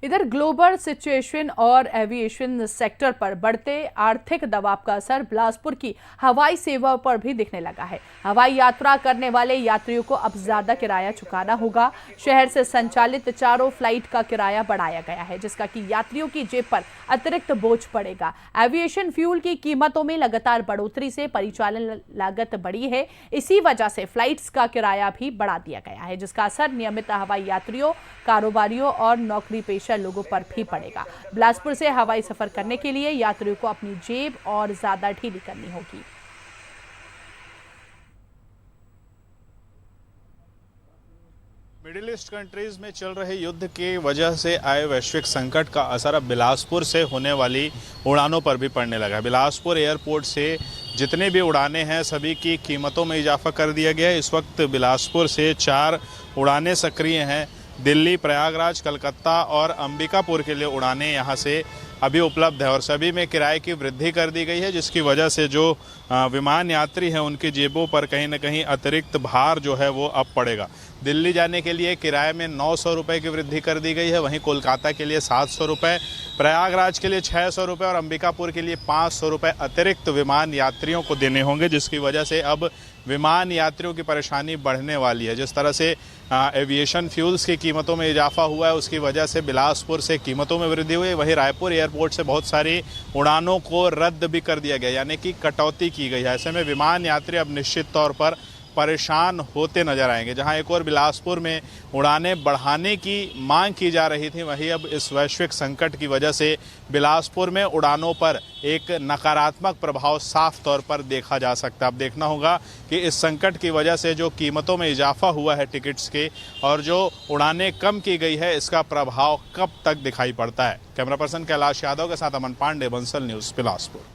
इधर global situation और aviation sector पर बढ़ते आर्थिक दबाव का असर बिलासपुर की हवाई सेवा पर भी दिखने लगा है। हवाई यात्रा करने वाले यात्रियों को अब ज्यादा किराया चुकाना होगा। शहर से संचालित चारों फ्लाइट का किराया बढ़ाया गया है, जिसका कि यात्रियों की जेब पर अतिरिक्त बोझ पड़ेगा। एविएशन फ्यूल की कीमतों में लगातार बढ़ोतरी से परिचालन लागत बढ़ी है। इसी वजह से फ्लाइट्स का किराया भी बढ़ा दिया गया है, जिसका असर नियमित हवाई यात्रियों, कारोबारियों और नौकरी पेशा लोगों पर भी पड़ेगा। बिलासपुर से हवाई सफर करने के लिए यात्रियों को अपनी जेब और ज्यादा ढीली करनी होगी। मिडिल ईस्ट कंट्रीज में चल रहे युद्ध की वजह से आए वैश्विक संकट का असर अब बिलासपुर से होने वाली उड़ानों पर भी पड़ने लगा है। बिलासपुर एयरपोर्ट से जितने भी उड़ानें हैं सभी की कीमतों में इजाफा कर दिया गया है। इस वक्त बिलासपुर से 4 उड़ानें सक्रिय हैं। दिल्ली, प्रयागराज, कलकत्ता और अंबिकापुर के लिए उड़ानें यहां से अभी उपलब्ध है और सभी में किराए की वृद्धि कर दी गई है, जिसकी वजह से जो विमान यात्री हैं उनकी जेबों पर कहीं ना कहीं अतिरिक्त भार जो है वो अब पड़ेगा। दिल्ली जाने के लिए किराए में 900 रुपये की वृद्धि कर दी गई है, वहीं कोलकाता के लिए 700 रुपये, प्रयागराज के लिए 600 रुपये और अंबिकापुर के लिए 500 रुपये अतिरिक्त विमान यात्रियों को देने होंगे, जिसकी वजह से अब विमान यात्रियों की परेशानी बढ़ने वाली है। जिस तरह से एविएशन फ्यूल्स की कीमतों में इजाफा हुआ है, उसकी वजह से बिलासपुर से कीमतों में वृद्धि हुई। वहीं रायपुर एयरपोर्ट से बहुत सारी उड़ानों को रद्द भी कर दिया गया, यानी कि कटौती की गई है। ऐसे में विमान यात्री अब निश्चित तौर पर परेशान होते नजर आएंगे। जहां एक और बिलासपुर में उड़ानें बढ़ाने की मांग की जा रही थी, वहीं अब इस वैश्विक संकट की वजह से बिलासपुर में उड़ानों पर एक नकारात्मक प्रभाव साफ तौर पर देखा जा सकता है। अब देखना होगा कि इस संकट की वजह से जो कीमतों में इजाफा हुआ है टिकट्स के और जो उड़ानें कम की गई है, इसका प्रभाव कब तक दिखाई पड़ता है। कैमरा पर्सन कैलाश यादव के साथ अमन पांडे, बंसल न्यूज़, बिलासपुर।